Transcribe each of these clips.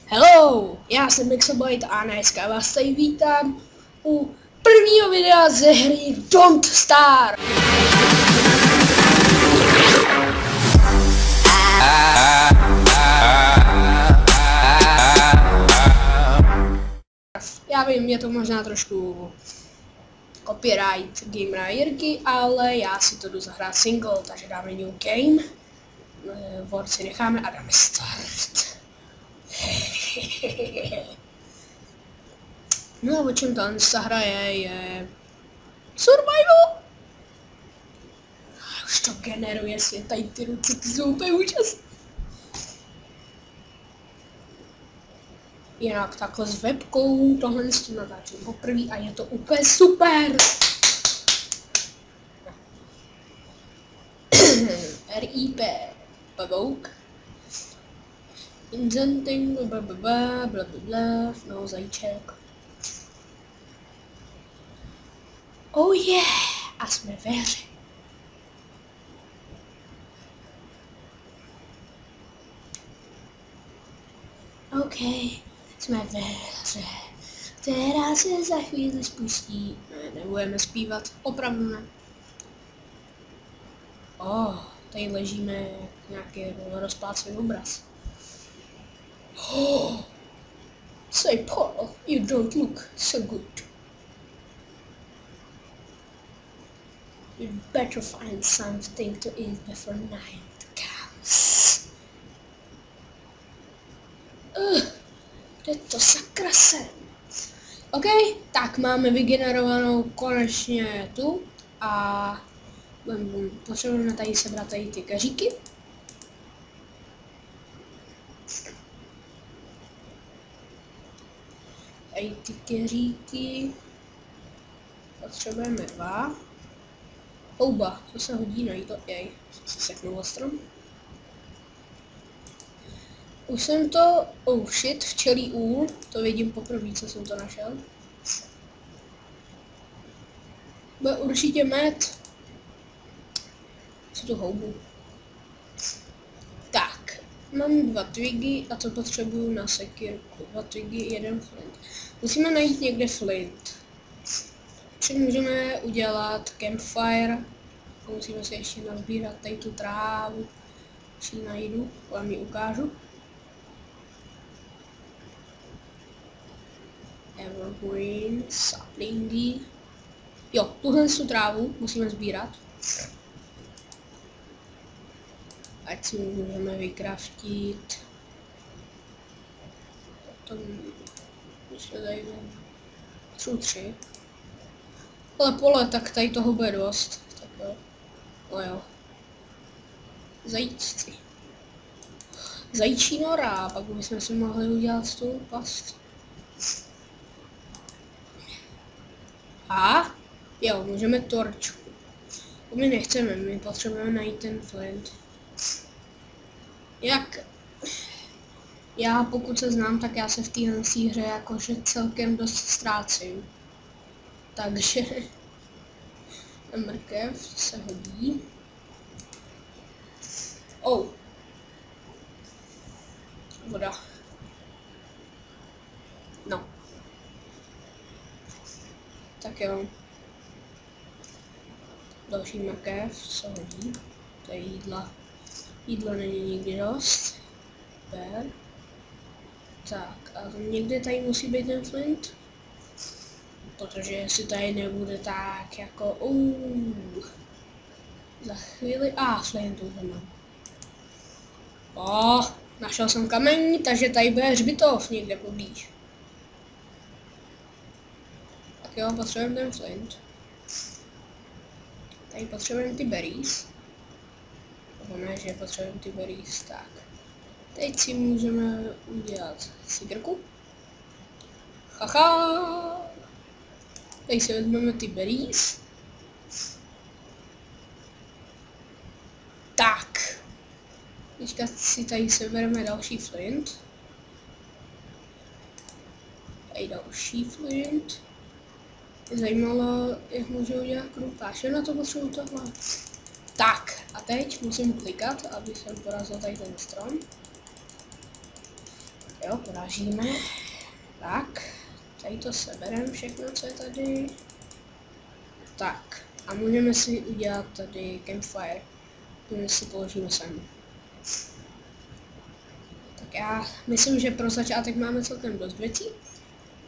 Hello, já jsem Exobyte a dneska vás tady vítám u prvního videa ze hry Don't Starve. Já vím, je to možná trošku copyright game na Jirky, ale já si to jdu zahrát single, takže dáme new game. Word si necháme a dáme start. No, o čem ta hra je survival. Už to generuje si tady ty ruce, ty jsou úplně úžasné. Jinak takhle s webkou tohle s tím natáčím poprvé a je to úplně super. RIP Pavouk. Inzenting, blablabla, no zajíček. Oh yeah, a jsme ve hře. OK, jsme ve hře, která se za chvíli spustí. Ne, nebudeme zpívat, opravdu ne. Tady ležíme nějaký rozplácený obraz. Say Paul, you don't look so good. You'd better find something to eat before night comes. Kde to sakra sem? OK, tak máme vygenerovanou konečně tu a potřebujeme tady sebrat tady ty keříky. Tady ty keříky potřebujeme 2. Houba, to se hodí na jídlo, jej, se seknul o strom. Už jsem to, oh shit, včelí úl, to vidím poprvé, co jsem to našel. Bude určitě med. Co tu houbu. Tak, mám 2 twigy a to potřebuju na sekírku. 2 twigy, 1 flint. Musíme najít někde flint. Čili můžeme udělat campfire. Musíme si ještě nazbírat tady tu trávu. Když ji najdu, vám ji ukážu. Evergreen, saplingy. Jo, tuhle tu trávu musíme sbírat. Ať si můžeme vykraftit. Potom ještě tady jsou 3. Ale pole, tak tady toho bude dost. Tak jo. No jo. Zajíčci. Zajíčí nora, pak bychom si mohli udělat tu past. A jo, můžeme torčku. To my nechceme, my potřebujeme najít ten flint. Jak já, pokud se znám, tak já se v téhle hře jakože celkem dost ztrácím. Takže mrkev se hodí. Voda. No. Tak jo. Další mrkev se hodí. To je jídla. Jídlo není nikdy dost. Super. Tak, a někde tady musí být ten flint. Protože jestli tady nebude tak jako za chvíli. Flint už mám. Našel jsem kamení, takže tady bude hřbitov někde poblíž. Tak jo, potřebujeme ten flint. Tady potřebujeme ty berries. Ne, že potřebujeme ty berries, tak. Teď si můžeme udělat cigarku. Haha! Tady si vezmeme ty berries. Tak. Teďka si tady sebereme další flint. Tady další flint. Mě zajímalo, jak můžu udělat krupáč. Na to potřebuji tohle. Tak, a teď musím klikat, aby jsem porazil tady ten strom. Jo, porážíme. Tak, tady to sebereme všechno, co je tady. Tak, a můžeme si udělat tady campfire. Můžeme si položíme sem. Tak já myslím, že pro začátek máme celkem dost věcí.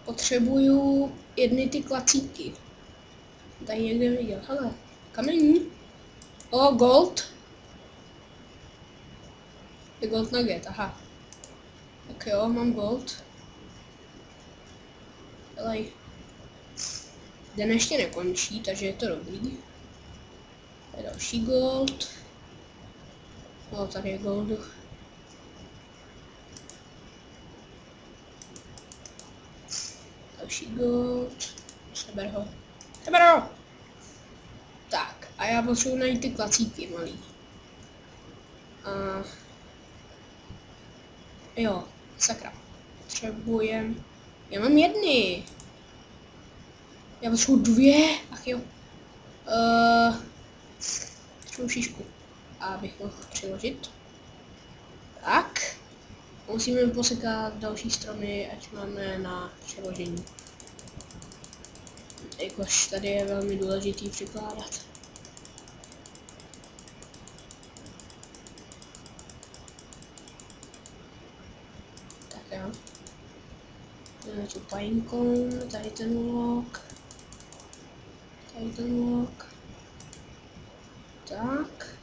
Potřebuju jedny ty klacíky. Tady někde viděl, hele, kamení. O, gold. Je gold nugget, aha. Tak jo, mám gold. Helej. Den ještě nekončí, takže je to dobrý. Tady další gold. No, tady je goldu. Další gold. Seber ho. Seber ho! Tak, a já potřebuji najít ty klacíky malý. A... Jo, sakra. Potřebujem... Já mám jedny. Já potřebuji dvě. Ach jo. Potřebuji šišku. Abych mohl přiložit. Tak. Musíme posekat další stromy, ať máme na přiložení. Jakož tady je velmi důležitý přikládat. Tak jo. Máme tu pajinkou, tady ten log. Tady ten log. Tak.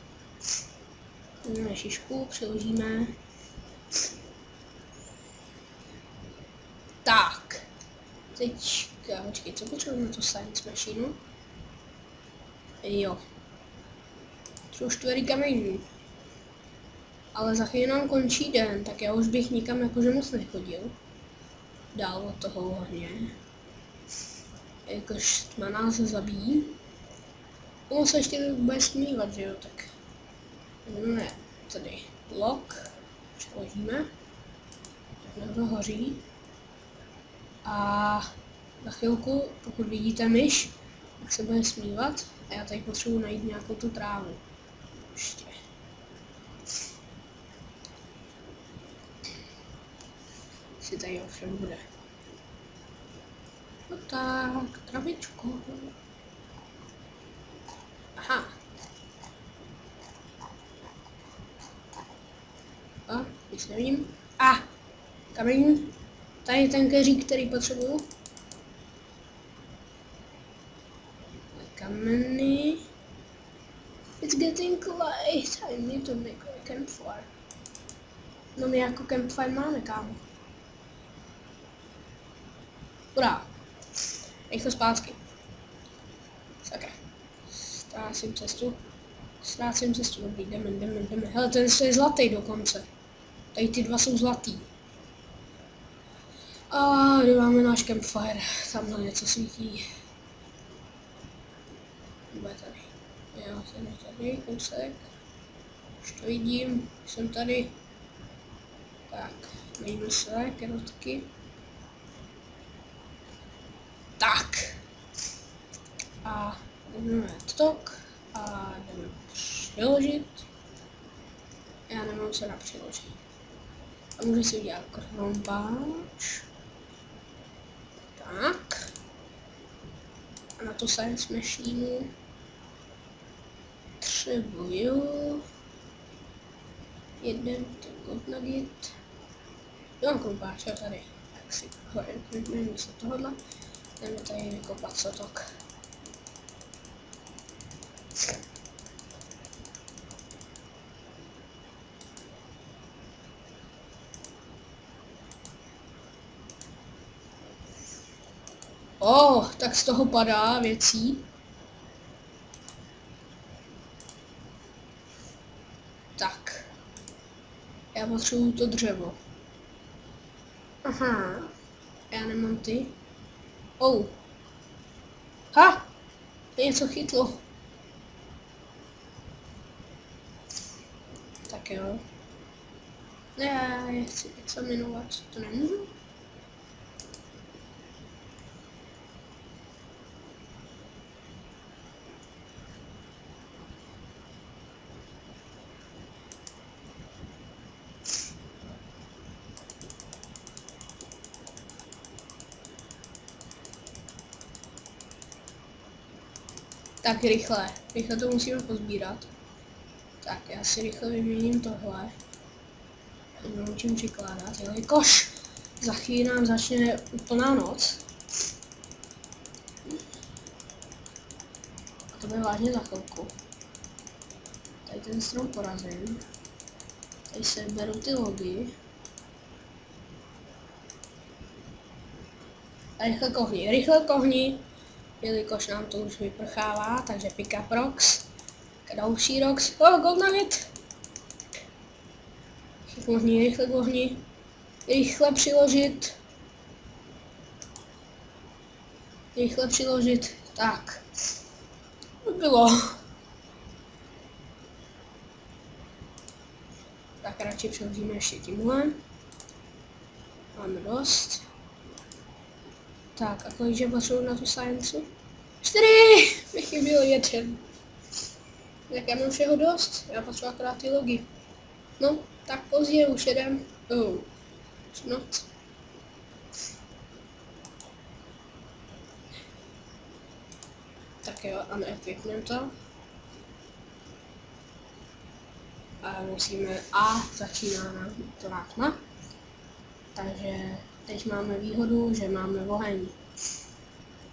Máme šišku, přiložíme. Tak. Teďka, počkej, co potřebujeme na tu science machine? Jo. Jsou 4 kamení. Ale za chvíli nám končí den, tak já už bych nikam jakože moc nechodil. Dál od toho ohně. Jakož tma nás zabíjí. Ono se ještě bude smívat, že jo, tak. Ne, tady lock. Přiložíme. Tak to hoří. A za chvilku, pokud vidíte myš, tak se bude smívat a já tady potřebuji najít nějakou tu trávu. Ještě. Si tady ovšem bude. No tak, travičku. Aha. A, nic nevím. A, kamení. Tady je ten keřík, který potřebuju. Kameny. It's getting light. I need to make a campfire. No my jako campfire máme, kámo. Urá. Rychle zpátky. Sakra. Ztrácím cestu. Dobrý, jdeme. Hele, ten je zlatý dokonce. Tady ty dva jsou zlatý. A kde máme náš campfire? Tamhle něco svítí. Bude tady. Já jsem tady, kousek. Už to vidím, jsem tady. Tak, najíme se, karotky. Tak. A jdeme tok. A jdeme přiložit. Já nemám se na přiložit. A můžu si udělat krompáč. Tak. A na to science machine potřebuju jeden gold nugget. Jo, krompáč je tady. Tak si ho equipment místo tohohle. Jdeme tady vykopat sotok. Tak z toho padá věcí. Tak. Já potřebuju to dřevo. Aha. Já nemám ty. Ha! To něco chytlo. Tak jo. Ne, já chci examinovat. To nemůžu? Tak rychle to musíme pozbírat. Tak já si rychle vyměním tohle. Naučím přikládat, jelikož za chvíli nám začne úplná noc. A to bude vážně za chvilku. Tady ten strom porazím. Tady se berou ty logy. A rychle kohni, jelikož nám to už vyprchává, takže pick up rocks. Další rocks, gold nugget. Rychle kohni. Rychle přiložit. Tak. Bylo. Tak radši přiložíme ještě tímhle. Máme dost. Tak, a kolik potřebuji na tu science? 4! Mi chyběl 1. Jak já mám všeho dost? Já potřebuji akorát ty logy. No, tak později už jedem. Noc. Tak jo, a neequipneme to. A musíme, začíná nám to tma. Takže teď máme výhodu, že máme oheň.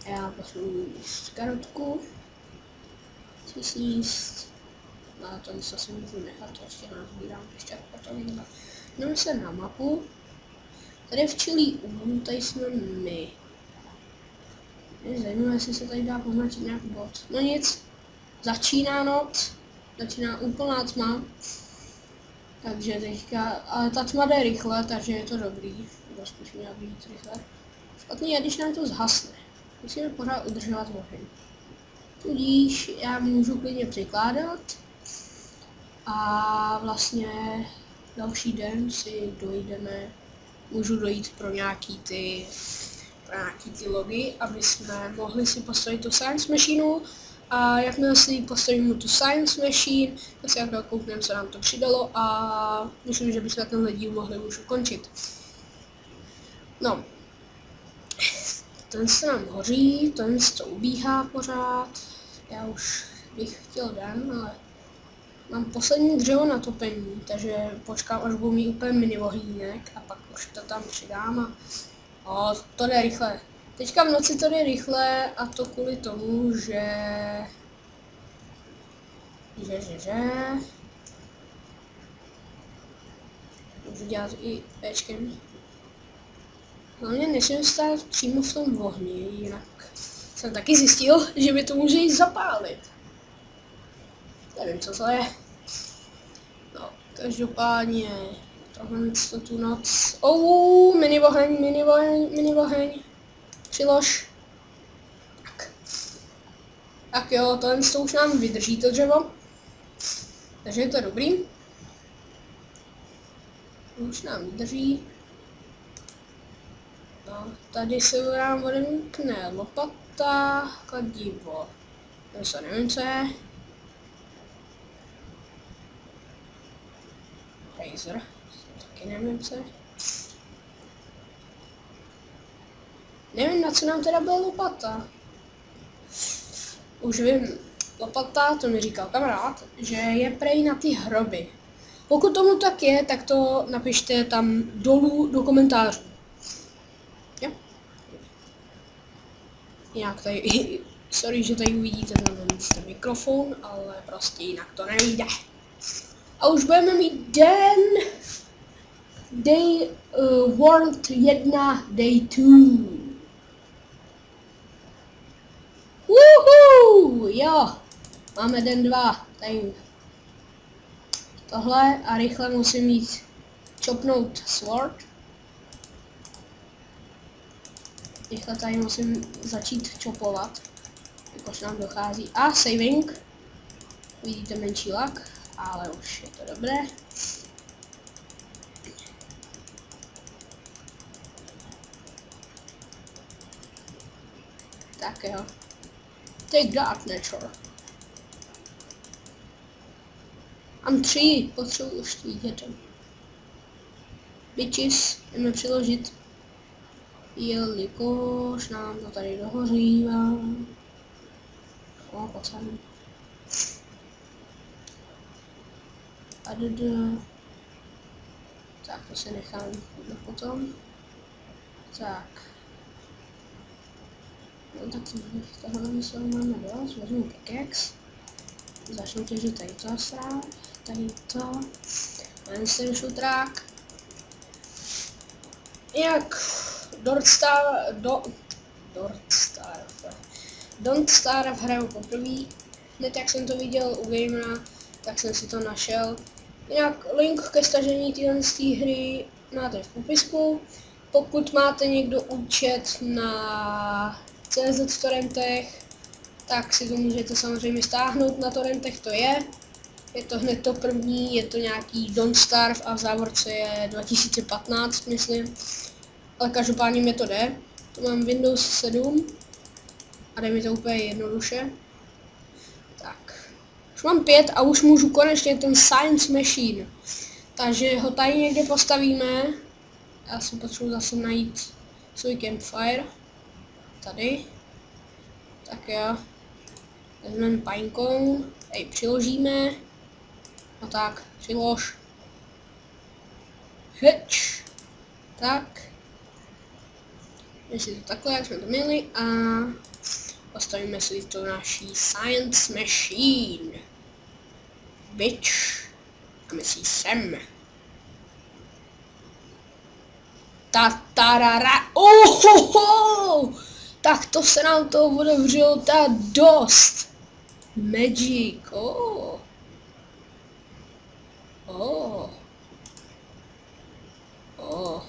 Já potřebuji karotku. Chci sníst. No to si můžu nechat, to ještě nazbírám, ještě potom. Jdeme se na mapu. Tady v Chilí tady jsme my. Mě zajímavé, jestli se tady dá poznačit nějaký bod. No nic, začíná noc, začíná úplná tma. Takže teďka, ale ta tma jde rychle, takže je to dobrý. Nebo spíš měla být rychle. Špatný je, když nám to zhasne. Musíme pořád udržovat oheň. Tudíž já můžu klidně přikládat. A vlastně další den si dojdeme, můžu dojít pro nějaký ty logy, aby jsme mohli si postavit tu science machine. A jakmile si postavíme tu science machine, tak si jako koukneme, co nám to přidalo a myslím, že bychom tenhle díl mohli už ukončit. No, ten se nám hoří, ten se to ubíhá pořád, já už bych chtěl den, ale mám poslední dřevo na topení, takže počkám, až budu mít úplně mini ohýnek a pak už to tam přidám a to jde rychle. Teďka v noci to jde rychle a to kvůli tomu, že můžu dělat i péčkem. Hlavně nesmím stát přímo v tom ohni, jinak jsem taky zjistil, že mi to může jít zapálit. Nevím, co to je. No, každopádně tohle tu noc. Mini oheň. Přilož. Tak jo, tohle už nám vydrží to dřevo. Takže je to dobrý. Už nám vydrží. No, tady se nám odemkne lopata, kladivo. To nevím, co je. Razor. Taky nevím, co je. Nevím, na co nám teda byla lopata. Už vím, lopata, to mi říkal kamarád, že je prej na ty hroby. Pokud tomu tak je, tak to napište tam dolů do komentářů. Jo? Jinak tady, sorry, že tady uvidíte ten mikrofon, ale prostě jinak to nejde. A už budeme mít den, day World 1, day 2. Woohoo! Jo, máme den 2, tady tohle a rychle musím jít chopnout sword. Rychle tady musím začít chopovat, jakož nám dochází. A saving, vidíte menší lag, ale už je to dobré. Tak jo. Take that, nature. Mám 3, potřebuji už 1. Bitches, jdeme přiložit, jelikož nám to tady dohořívá. No, pocem. Tak, to se nechám na potom. Tak. No tak tohle mysl máme dost, vezmu pickaxe. Začnu těžit tady to srát, tady to. Ven ten šutrák. Jak Don't Starve hraju poprvé. Hned jak jsem to viděl u Gamera, tak jsem si to našel. Jinak link ke stažení téhle hry máte v popisku. Pokud máte někdo účet na CZ torrentech, tak si to můžete samozřejmě stáhnout na torrentech, to je. Je to hned to první, je to nějaký Don't Starve a v závorce je 2015, myslím. Ale každopádně mě to jde. To mám Windows 7 a jde mi to úplně jednoduše. Tak. Už mám 5 a už můžu konečně ten Science Machine. Takže ho tady někde postavíme. Já si potřebuji zase najít svůj campfire. Tady. Tak jo. Vezmeme pinecone. Tady přiložíme. No tak, přilož. Heč. Tak. Jestli to takhle, jak jsme to měli, a postavíme si to naší Science Machine. Bitch. A my si sem. Tatarara. Ohoho! Tak to se nám to otevřelo ta dost. Magic. Oh. Oh. Oh.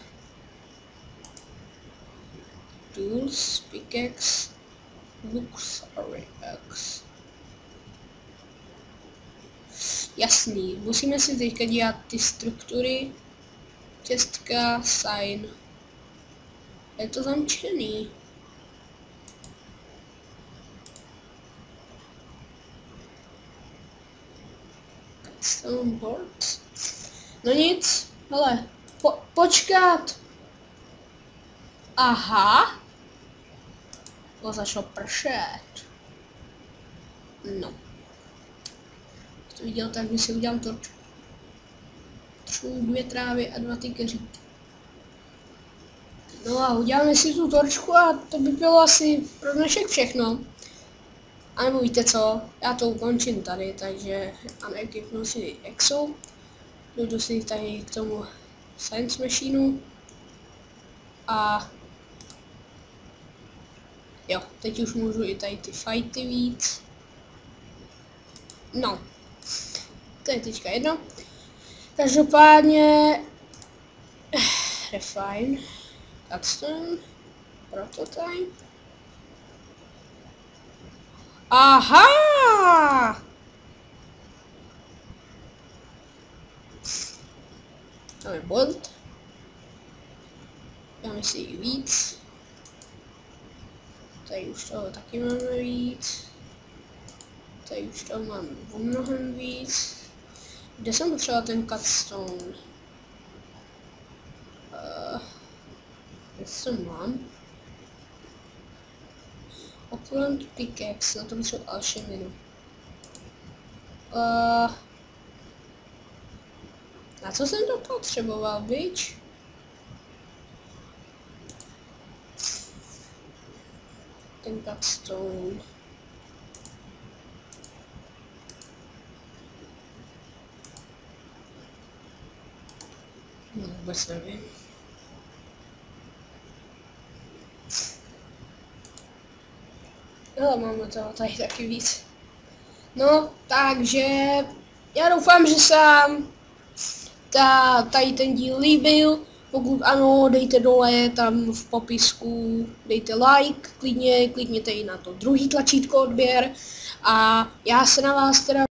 Tools, pickaxe, books, axe. Jasný, musíme si teďka dělat ty struktury. Těstka, sign. Je to zamčený. Stone boards. No nic, hele, počkat. Aha. To začalo pršet. No. To viděl, tak by si udělám torčku. Potřebuji 2 trávy a 2 tykeříky. No a uděláme si tu torčku a to by bylo asi pro dnešek všechno. A nebo víte co, já to ukončím tady, takže a neekipnu si exo. Jdu si tady k tomu Science Machineu. A jo, teď už můžu i tady ty fighty víc. No, to je teďka jedno. Každopádně refine, custom, prototype. Aha! Tam je bolt. Dáme si i víc. Tady už toho taky máme víc. Tady už toho mám mnohem víc. Kde jsem potřeboval ten cutstone? Kde jsem mám? Opulent pickaxe, na tom jsou alcheminu. Na co jsem to potřeboval, bitch? Ten cutstone. No, vůbec nevím. No, máme toho tady taky víc. No, takže já doufám, že se vám tady ten díl líbil. Pokud ano, dejte dole tam v popisku, dejte like, klidně, klikněte i na to druhý tlačítko odběr. A já se na vás teda